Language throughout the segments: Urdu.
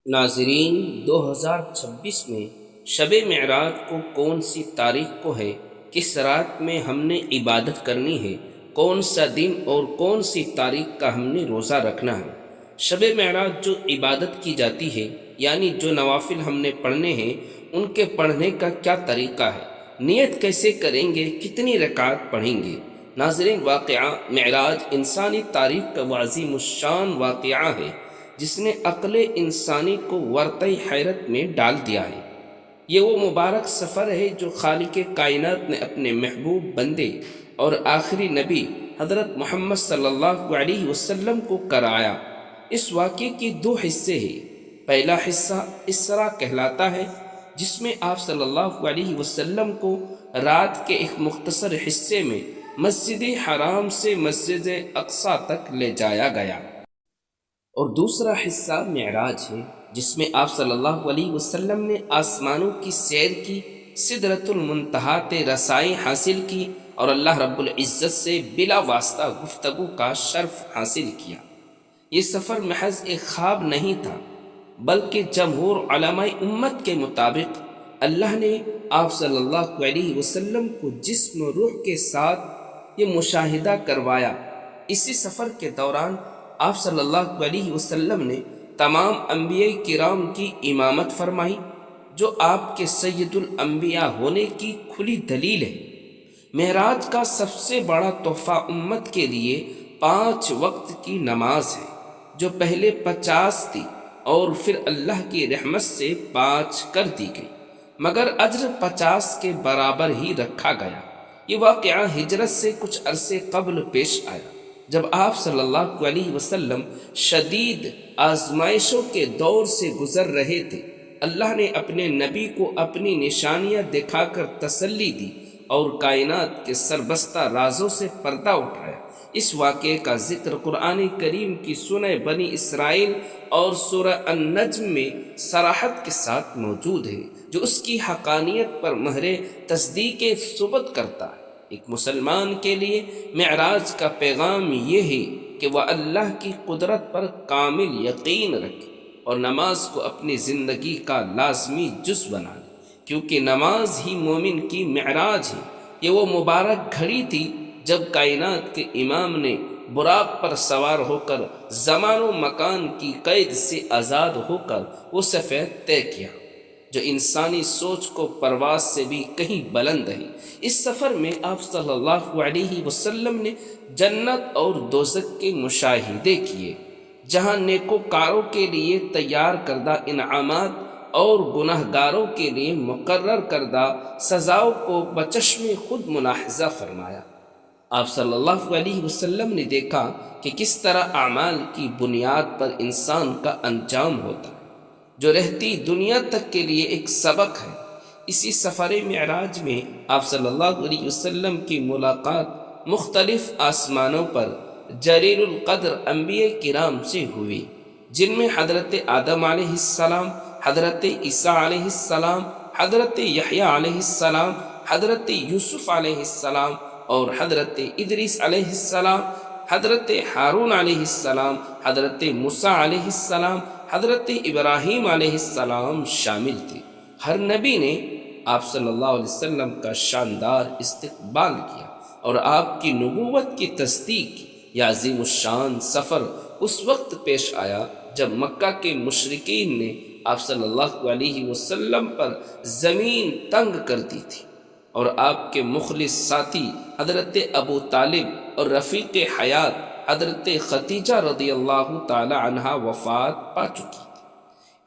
ناظرین، 2026 میں شب معراج کو کون سی تاریخ کو ہے، کس رات میں ہم نے عبادت کرنی ہے، کون سا دن اور کون سی تاریخ کا ہم نے روزہ رکھنا ہے؟ شب معراج جو عبادت کی جاتی ہے، یعنی جو نوافل ہم نے پڑھنے ہیں، ان کے پڑھنے کا کیا طریقہ ہے، نیت کیسے کریں گے، کتنی رکعت پڑھیں گے؟ ناظرین، واقعہ معراج انسانی تاریخ کا عظیم الشان واقعہ ہے جس نے عقل انسانی کو ورطۂ حیرت میں ڈال دیا ہے۔ یہ وہ مبارک سفر ہے جو خالق کائنات نے اپنے محبوب بندے اور آخری نبی حضرت محمد صلی اللہ علیہ وسلم کو کرایا۔ اس واقعے کی دو حصے ہیں۔ پہلا حصہ اسرا کہلاتا ہے، جس میں آپ صلی اللہ علیہ وسلم کو رات کے ایک مختصر حصے میں مسجد حرام سے مسجد اقصی تک لے جایا گیا، اور دوسرا حصہ معراج ہے، جس میں آپ صلی اللہ علیہ وسلم نے آسمانوں کی سیر کی، سدرۃ المنتہا تے رسائی حاصل کی اور اللہ رب العزت سے بلا واسطہ گفتگو کا شرف حاصل کیا۔ یہ سفر محض ایک خواب نہیں تھا، بلکہ جمہور علماء امت کے مطابق اللہ نے آپ صلی اللہ علیہ وسلم کو جسم و روح کے ساتھ یہ مشاہدہ کروایا۔ اسی سفر کے دوران آپ صلی اللہ علیہ وسلم نے تمام انبیاء کرام کی امامت فرمائی، جو آپ کے سید الانبیاء ہونے کی کھلی دلیل ہے۔ معراج کا سب سے بڑا تحفہ امت کے لیے 5 وقت کی نماز ہے، جو پہلے 50 تھی اور پھر اللہ کی رحمت سے 5 کر دی گئی، مگر اجر 50 کے برابر ہی رکھا گیا۔ یہ واقعہ ہجرت سے کچھ عرصے قبل پیش آیا، جب آپ صلی اللہ علیہ وسلم شدید آزمائشوں کے دور سے گزر رہے تھے۔ اللہ نے اپنے نبی کو اپنی نشانیاں دکھا کر تسلی دی اور کائنات کے سربستہ رازوں سے پردہ اٹھایا۔ اس واقعے کا ذکر قرآن کریم کی سورہ بنی اسرائیل اور سورہ النجم میں صراحت کے ساتھ موجود ہے، جو اس کی حقانیت پر مہر تصدیق ثبت کرتا ہے۔ ایک مسلمان کے لیے معراج کا پیغام یہ ہے کہ وہ اللہ کی قدرت پر کامل یقین رکھے اور نماز کو اپنی زندگی کا لازمی جز بنا لے، کیونکہ نماز ہی مومن کی معراج ہے۔ یہ وہ مبارک گھڑی تھی جب کائنات کے امام نے براق پر سوار ہو کر زمان و مکان کی قید سے آزاد ہو کر وہ سفر طے کیا، جو انسانی سوچ کو پرواز سے بھی کہیں بلند ہے۔ اس سفر میں آپ صلی اللہ علیہ وسلم نے جنت اور دوزخ کے مشاہدے کیے، جہاں نیکوکاروں کے لیے تیار کردہ انعامات اور گناہ گاروں کے لیے مقرر کردہ سزاؤں کو بچشم خود ملاحظہ فرمایا۔ آپ صلی اللہ علیہ وسلم نے دیکھا کہ کس طرح اعمال کی بنیاد پر انسان کا انجام ہوتا ہے، جو رہتی دنیا تک کے لیے ایک سبق ہے۔ اسی سفر معراج میں آپ صلی اللہ علیہ وسلم کی ملاقات مختلف آسمانوں پر جلیل القدر انبیاء کرام سے ہوئی، جن میں حضرت آدم علیہ السلام، حضرت عیسیٰ علیہ السلام، حضرت یحییٰ علیہ السلام، حضرت یوسف علیہ السلام اور حضرت ادریس علیہ السلام، حضرت ہارون علیہ السلام، حضرت موسیٰ علیہ السلام، حضرت ابراہیم علیہ السلام شامل تھے۔ ہر نبی نے آپ صلی اللہ علیہ وسلم کا شاندار استقبال کیا اور آپ کی نبوت کی تصدیق کی۔ یہ عظیم الشان سفر اس وقت پیش آیا جب مکہ کے مشرکین نے آپ صلی اللہ علیہ وسلم پر زمین تنگ کر دی تھی، اور آپ کے مخلص ساتھی حضرت ابو طالب اور رفیق حیات حضرت خدیجہ رضی اللہ تعالی عنہا وفات پا چکی تھی۔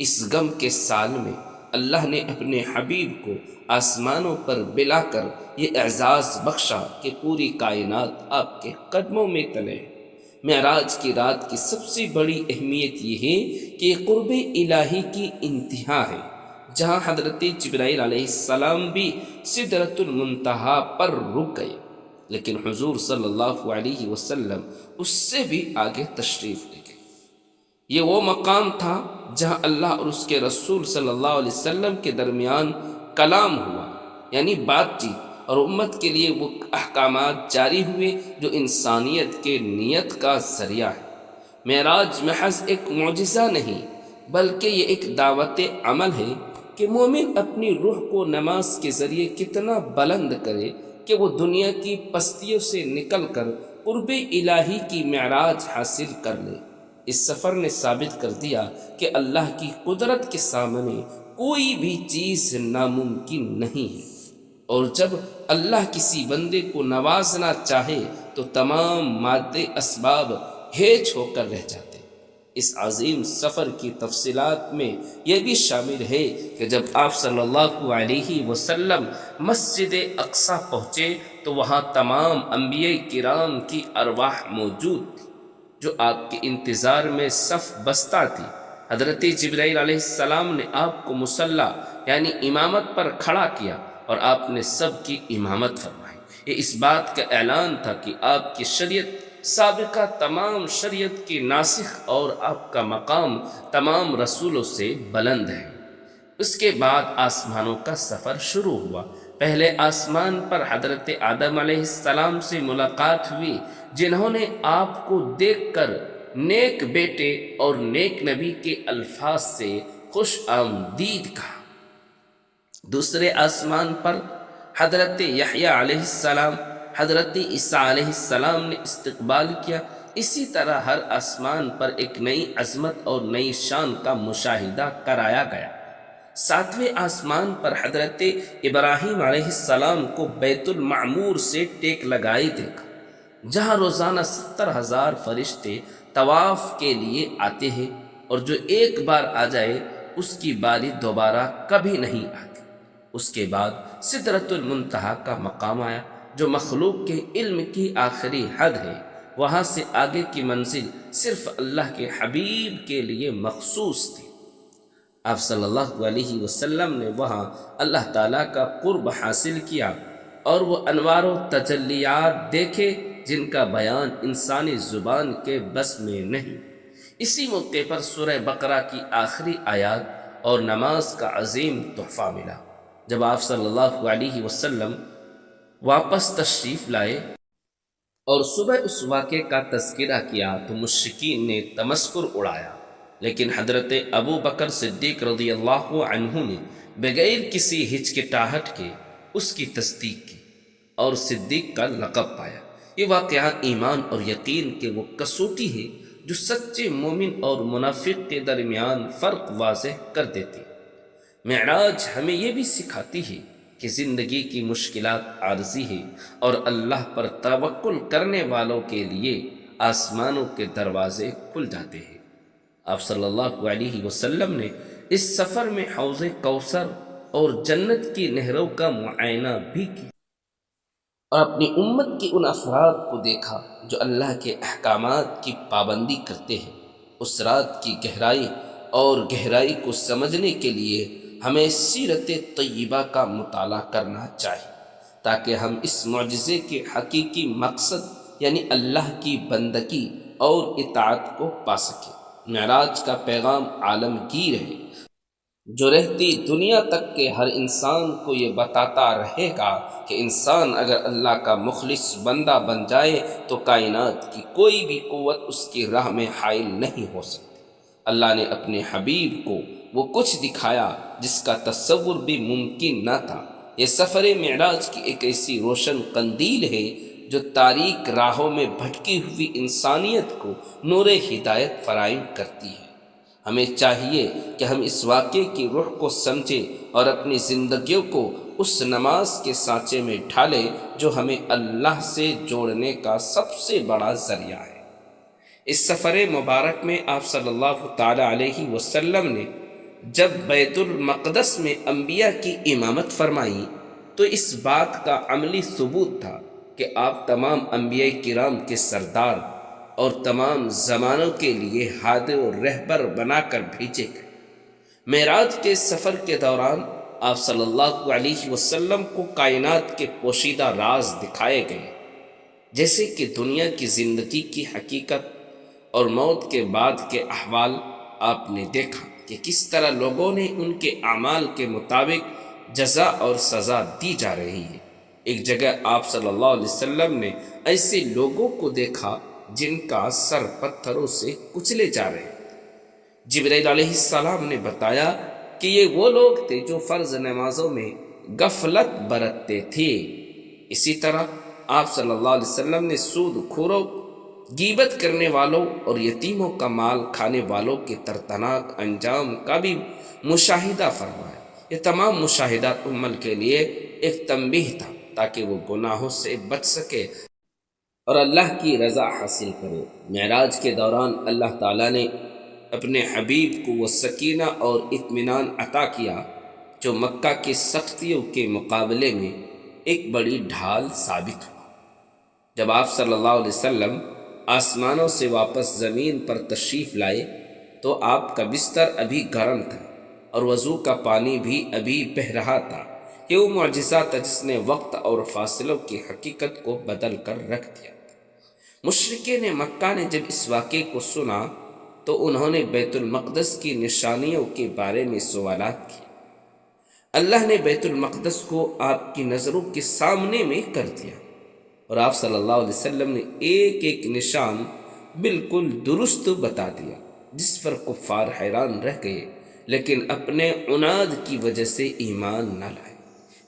اس غم کے سال میں اللہ نے اپنے حبیب کو آسمانوں پر بلا کر یہ اعزاز بخشا کہ پوری کائنات آپ کے قدموں میں تلے۔ معراج کی رات کی سب سے بڑی اہمیت یہ ہے کہ یہ قرب الہی کی انتہا ہے، جہاں حضرت جبرائیل علیہ السلام بھی سدرۃ المنتہا پر رک گئے، لیکن حضور صلی اللہ علیہ وسلم اس سے بھی آگے تشریف لے گئے۔ یہ وہ مقام تھا جہاں اللہ اور اس کے رسول صلی اللہ علیہ وسلم کے درمیان کلام ہوا، یعنی بات چیت، اور امت کے لیے وہ احکامات جاری ہوئے جو انسانیت کے نیت کا ذریعہ ہے۔ معراج محض ایک معجزہ نہیں، بلکہ یہ ایک دعوت عمل ہے کہ مومن اپنی روح کو نماز کے ذریعے کتنا بلند کرے کہ وہ دنیا کی پستیوں سے نکل کر قرب الہی کی معراج حاصل کر لے۔ اس سفر نے ثابت کر دیا کہ اللہ کی قدرت کے سامنے کوئی بھی چیز ناممکن نہیں ہے، اور جب اللہ کسی بندے کو نوازنا چاہے تو تمام مادے اسباب ہیچ ہو کر رہ جاتے۔ اس عظیم سفر کی تفصیلات میں یہ بھی شامل ہے کہ جب آپ صلی اللہ علیہ وسلم مسجد اقصی پہنچے تو وہاں تمام انبیاء کرام کی ارواح موجود تھی جو آپ کے انتظار میں صف بستہ تھی۔ حضرت جبرائیل علیہ السلام نے آپ کو مصلی یعنی امامت پر کھڑا کیا اور آپ نے سب کی امامت فرمائی۔ یہ اس بات کا اعلان تھا کہ آپ کی شریعت سابقہ تمام شریعت کی ناسخ اور آپ کا مقام تمام رسولوں سے بلند ہے۔ اس کے بعد آسمانوں کا سفر شروع ہوا۔ پہلے آسمان پر حضرت آدم علیہ السلام سے ملاقات ہوئی، جنہوں نے آپ کو دیکھ کر نیک بیٹے اور نیک نبی کے الفاظ سے خوش آمدید کہا۔ دوسرے آسمان پر حضرت یحییٰ علیہ السلام، حضرت عیسیٰ علیہ السلام نے استقبال کیا۔ اسی طرح ہر آسمان پر ایک نئی عظمت اور نئی شان کا مشاہدہ کرایا گیا۔ ساتویں آسمان پر حضرت ابراہیم علیہ السلام کو بیت المعمور سے ٹیک لگائے دیکھا، جہاں روزانہ 70,000 فرشتے طواف کے لیے آتے ہیں، اور جو ایک بار آ جائے اس کی باری دوبارہ کبھی نہیں آتی۔ اس کے بعد سدرۃ المنتہا کا مقام آیا، جو مخلوق کے علم کی آخری حد ہے۔ وہاں سے آگے کی منزل صرف اللہ کے حبیب کے لیے مخصوص تھی۔ آپ صلی اللہ علیہ وسلم نے وہاں اللہ تعالیٰ کا قرب حاصل کیا اور وہ انوار و تجلیات دیکھے جن کا بیان انسانی زبان کے بس میں نہیں۔ اسی موقع پر سورہ بقرہ کی آخری آیات اور نماز کا عظیم تحفہ ملا۔ جب آپ صلی اللہ علیہ وسلم واپس تشریف لائے اور صبح اس واقعے کا تذکرہ کیا تو مشرکین نے تمسخر اڑایا، لیکن حضرت ابو بکر صدیق رضی اللہ عنہ نے بغیر کسی ہچکٹاہٹ کے اس کی تصدیق کی اور صدیق کا لقب پایا۔ یہ واقعہ ایمان اور یقین کے وہ کسوٹی ہے جو سچے مومن اور منافق کے درمیان فرق واضح کر دیتی۔ معراج ہمیں یہ بھی سکھاتی ہے کہ زندگی کی مشکلات عارضی ہے اور اللہ پر توکل کرنے والوں کے لیے آسمانوں کے دروازے کھل جاتے ہیں۔ آپ صلی اللہ علیہ وسلم نے اس سفر میں حوض کوثر اور جنت کی نہروں کا معائنہ بھی کیا اور اپنی امت کے ان افراد کو دیکھا جو اللہ کے احکامات کی پابندی کرتے ہیں۔ اس رات کی گہرائی کو سمجھنے کے لیے ہمیں سیرت طیبہ کا مطالعہ کرنا چاہیے تاکہ ہم اس معجزے کے حقیقی مقصد یعنی اللہ کی بندگی اور اطاعت کو پا سکیں۔ معراج کا پیغام عالمگیر ہے جو رہتی دنیا تک کے ہر انسان کو یہ بتاتا رہے گا کہ انسان اگر اللہ کا مخلص بندہ بن جائے تو کائنات کی کوئی بھی قوت اس کی راہ میں حائل نہیں ہو سکتی۔ اللہ نے اپنے حبیب کو وہ کچھ دکھایا جس کا تصور بھی ممکن نہ تھا۔ یہ سفر معراج کی ایک ایسی روشن قندیل ہے جو تاریک راہوں میں بھٹکی ہوئی انسانیت کو نور ہدایت فراہم کرتی ہے۔ ہمیں چاہیے کہ ہم اس واقعے کی روح کو سمجھیں اور اپنی زندگیوں کو اس نماز کے سانچے میں ڈھالیں جو ہمیں اللہ سے جوڑنے کا سب سے بڑا ذریعہ ہے۔ اس سفر مبارک میں آپ صلی اللہ تعالی علیہ وسلم نے جب بیت المقدس میں انبیاء کی امامت فرمائی تو اس بات کا عملی ثبوت تھا کہ آپ تمام انبیاء کرام کے سردار اور تمام زمانوں کے لیے ہادی و رہبر بنا کر بھیجے گئے۔ معراج کے سفر کے دوران آپ صلی اللہ علیہ وسلم کو کائنات کے پوشیدہ راز دکھائے گئے، جیسے کہ دنیا کی زندگی کی حقیقت اور موت کے بعد کے احوال۔ آپ نے دیکھا کہ کس طرح لوگوں نے ان کے اعمال کے مطابق جزا اور سزا دی جا رہی ہے۔ ایک جگہ آپ صلی اللہ علیہ وسلم نے ایسے لوگوں کو دیکھا جن کا سر پتھروں سے کچلے جا رہے ہیں۔ جبرائیل علیہ السلام نے بتایا کہ یہ وہ لوگ تھے جو فرض نمازوں میں غفلت برتتے تھے۔ اسی طرح آپ صلی اللہ علیہ وسلم نے سود خوروں، غیبت کرنے والوں اور یتیموں کا مال کھانے والوں کے دردناک انجام کا بھی مشاہدہ فرمایا۔ یہ تمام مشاہدات امت کے لیے ایک تنبیہ تھا تاکہ وہ گناہوں سے بچ سکے اور اللہ کی رضا حاصل کرے۔ معراج کے دوران اللہ تعالیٰ نے اپنے حبیب کو وہ سکینہ اور اطمینان عطا کیا جو مکہ کی سختیوں کے مقابلے میں ایک بڑی ڈھال ثابت ہوا۔ جب آپ صلی اللہ علیہ وسلم آسمانوں سے واپس زمین پر تشریف لائے تو آپ کا بستر ابھی گرم تھا اور وضو کا پانی بھی ابھی بہہ رہا تھا۔ یہ وہ معجزہ تھا جس نے وقت اور فاصلوں کی حقیقت کو بدل کر رکھ دیا۔ مشرکین مکہ نے جب اس واقعے کو سنا تو انہوں نے بیت المقدس کی نشانیوں کے بارے میں سوالات کیے۔ اللہ نے بیت المقدس کو آپ کی نظروں کے سامنے میں کر دیا اور آپ صلی اللہ علیہ وسلم نے ایک ایک نشان بالکل درست بتا دیا، جس پر کفار حیران رہ گئے لیکن اپنے عناد کی وجہ سے ایمان نہ لائے۔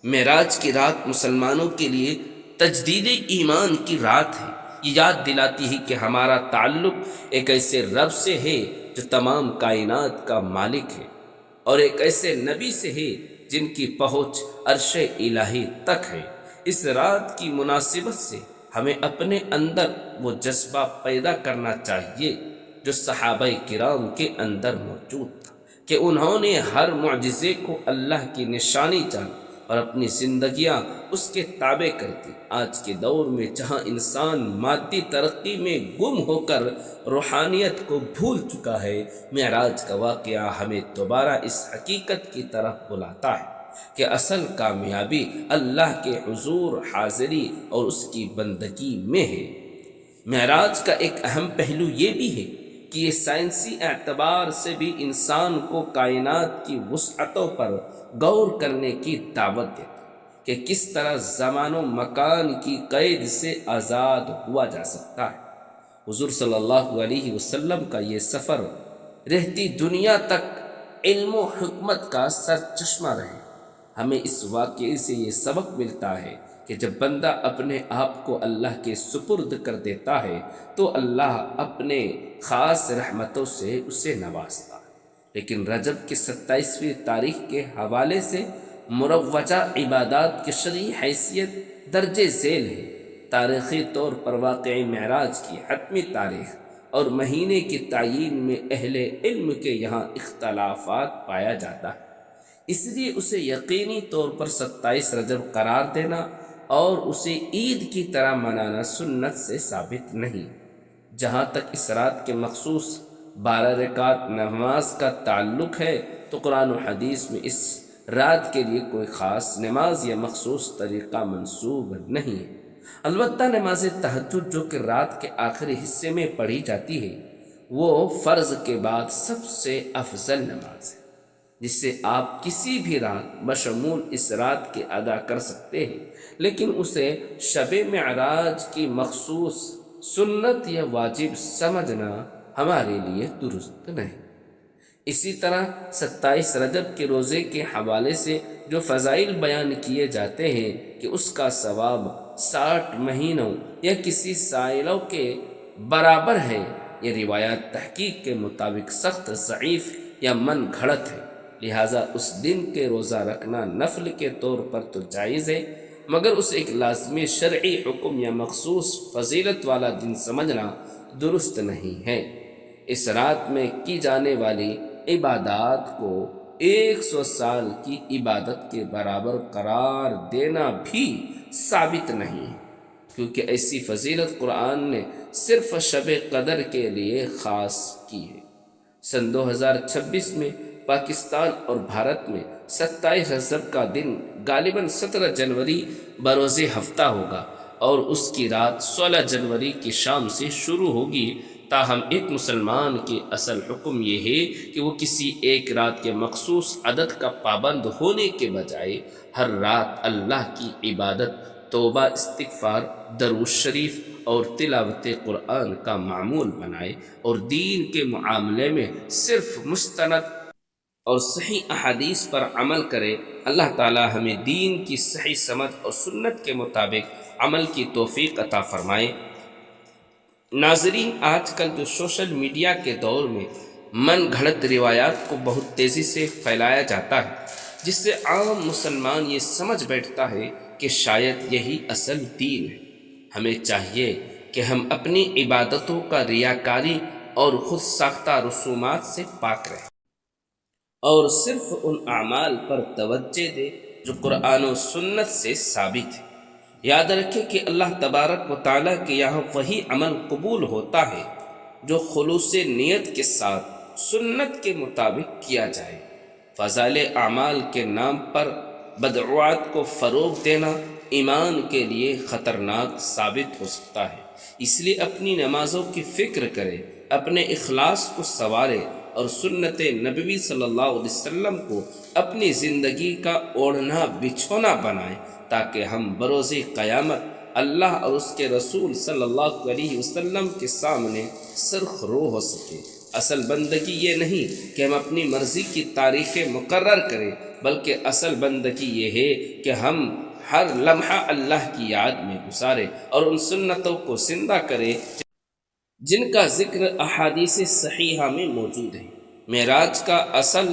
معراج کی رات مسلمانوں کے لیے تجدید ایمان کی رات ہے۔ یہ یاد دلاتی ہے کہ ہمارا تعلق ایک ایسے رب سے ہے جو تمام کائنات کا مالک ہے، اور ایک ایسے نبی سے ہے جن کی پہنچ عرش الہی تک ہے۔ اس رات کی مناسبت سے ہمیں اپنے اندر وہ جذبہ پیدا کرنا چاہیے جو صحابہ کرام کے اندر موجود تھا کہ انہوں نے ہر معجزے کو اللہ کی نشانی جان اور اپنی زندگیاں اس کے تابع کر دی۔ آج کے دور میں جہاں انسان مادی ترقی میں گم ہو کر روحانیت کو بھول چکا ہے، معراج کا واقعہ ہمیں دوبارہ اس حقیقت کی طرف بلاتا ہے کہ اصل کامیابی اللہ کے حضور حاضری اور اس کی بندگی میں ہے۔ معراج کا ایک اہم پہلو یہ بھی ہے کہ یہ سائنسی اعتبار سے بھی انسان کو کائنات کی وسعتوں پر غور کرنے کی دعوت دیتا کہ کس طرح زمان و مکان کی قید سے آزاد ہوا جا سکتا ہے۔ حضور صلی اللہ علیہ وسلم کا یہ سفر رہتی دنیا تک علم و حکمت کا سرچشمہ رہے۔ ہمیں اس واقعے سے یہ سبق ملتا ہے کہ جب بندہ اپنے آپ کو اللہ کے سپرد کر دیتا ہے تو اللہ اپنے خاص رحمتوں سے اسے نوازتا ہے۔ لیکن رجب کی 27ویں تاریخ کے حوالے سے مروجہ عبادات کی شرعی حیثیت درج ذیل ہے۔ تاریخی طور پر واقعی معراج کی حتمی تاریخ اور مہینے کی تعیین میں اہل علم کے یہاں اختلافات پایا جاتا ہے، اس لیے اسے یقینی طور پر 27 رجب قرار دینا اور اسے عید کی طرح منانا سنت سے ثابت نہیں۔ جہاں تک اس رات کے مخصوص 12 رکعت نماز کا تعلق ہے تو قرآن و حدیث میں اس رات کے لیے کوئی خاص نماز یا مخصوص طریقہ منسوب نہیں ہے۔ البتہ نماز تہجد جو کہ رات کے آخری حصے میں پڑھی جاتی ہے وہ فرض کے بعد سب سے افضل نماز ہے، جس سے آپ کسی بھی رات بشمول اس رات کے ادا کر سکتے ہیں، لیکن اسے شب معراج کی مخصوص سنت یا واجب سمجھنا ہمارے لیے درست نہیں۔ اسی طرح 27 رجب کے روزے کے حوالے سے جو فضائل بیان کیے جاتے ہیں کہ اس کا ثواب 60 مہینوں یا کسی سائلوں کے برابر ہے، یہ روایات تحقیق کے مطابق سخت ضعیف یا من گھڑت ہے، لہٰذا اس دن کے روزہ رکھنا نفل کے طور پر تو جائز ہے، مگر اسے ایک لازمی شرعی حکم یا مخصوص فضیلت والا دن سمجھنا درست نہیں ہے۔ اس رات میں کی جانے والی عبادات کو 100 سال کی عبادت کے برابر قرار دینا بھی ثابت نہیں ہے، کیونکہ ایسی فضیلت قرآن نے صرف شب قدر کے لیے خاص کی ہے۔ سن 2026 میں پاکستان اور بھارت میں 27 رجب کا دن غالباً 17 جنوری بروز ہفتہ ہوگا اور اس کی رات 16 جنوری کی شام سے شروع ہوگی۔ تاہم ایک مسلمان کے اصل حکم یہ ہے کہ وہ کسی ایک رات کے مخصوص عدد کا پابند ہونے کے بجائے ہر رات اللہ کی عبادت توبہ، استغفار، درود شریف اور تلاوت قرآن کا معمول بنائے اور دین کے معاملے میں صرف مستند اور صحیح احادیث پر عمل کرے۔ اللہ تعالی ہمیں دین کی صحیح سمجھ اور سنت کے مطابق عمل کی توفیق عطا فرمائے۔ ناظرین، آج کل جو سوشل میڈیا کے دور میں من گھڑت روایات کو بہت تیزی سے پھیلایا جاتا ہے، جس سے عام مسلمان یہ سمجھ بیٹھتا ہے کہ شاید یہی اصل دین ہے۔ ہمیں چاہیے کہ ہم اپنی عبادتوں کا ریاکاری اور خود ساختہ رسومات سے پاک رہیں اور صرف ان اعمال پر توجہ دے جو قرآن و سنت سے ثابت ہے۔ یاد رکھیں کہ اللہ تبارک و تعالیٰ کے یہاں وہی عمل قبول ہوتا ہے جو خلوص نیت کے ساتھ سنت کے مطابق کیا جائے۔ فضائل اعمال کے نام پر بدعات کو فروغ دینا ایمان کے لیے خطرناک ثابت ہو سکتا ہے۔ اس لیے اپنی نمازوں کی فکر کرے، اپنے اخلاص کو سنوارے اور سنت نبوی صلی اللہ علیہ وسلم کو اپنی زندگی کا اوڑھنا بچھونا بنائیں، تاکہ ہم بروز قیامت اللہ اور اس کے رسول صلی اللہ علیہ وسلم کے سامنے سرخرو ہو سکے۔ اصل بندگی یہ نہیں کہ ہم اپنی مرضی کی تاریخیں مقرر کریں، بلکہ اصل بندگی یہ ہے کہ ہم ہر لمحہ اللہ کی یاد میں گزارے اور ان سنتوں کو زندہ کرے جن کا ذکر احادیث صحیحہ میں موجود ہے۔ معراج کا اصل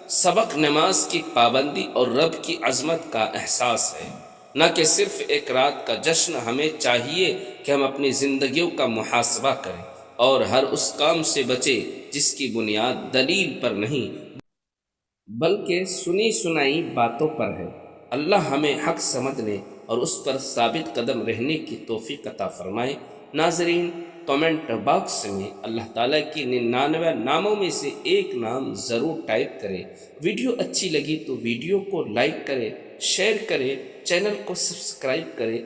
سبق نماز کی پابندی اور رب کی عظمت کا احساس ہے، نہ کہ صرف ایک رات کا جشن۔ ہمیں چاہیے کہ ہم اپنی زندگیوں کا محاسبہ کریں اور ہر اس کام سے بچے جس کی بنیاد دلیل پر نہیں بلکہ سنی سنائی باتوں پر ہے۔ اللہ ہمیں حق سمجھنے اور اس پر ثابت قدم رہنے کی توفیق عطا فرمائے۔ ناظرین، کمنٹ باکس میں اللہ تعالیٰ کی 99 ناموں میں سے ایک نام ضرور ٹائپ کریں۔ ویڈیو اچھی لگی تو ویڈیو کو لائک کریں، شیئر کریں، چینل کو سبسکرائب کریں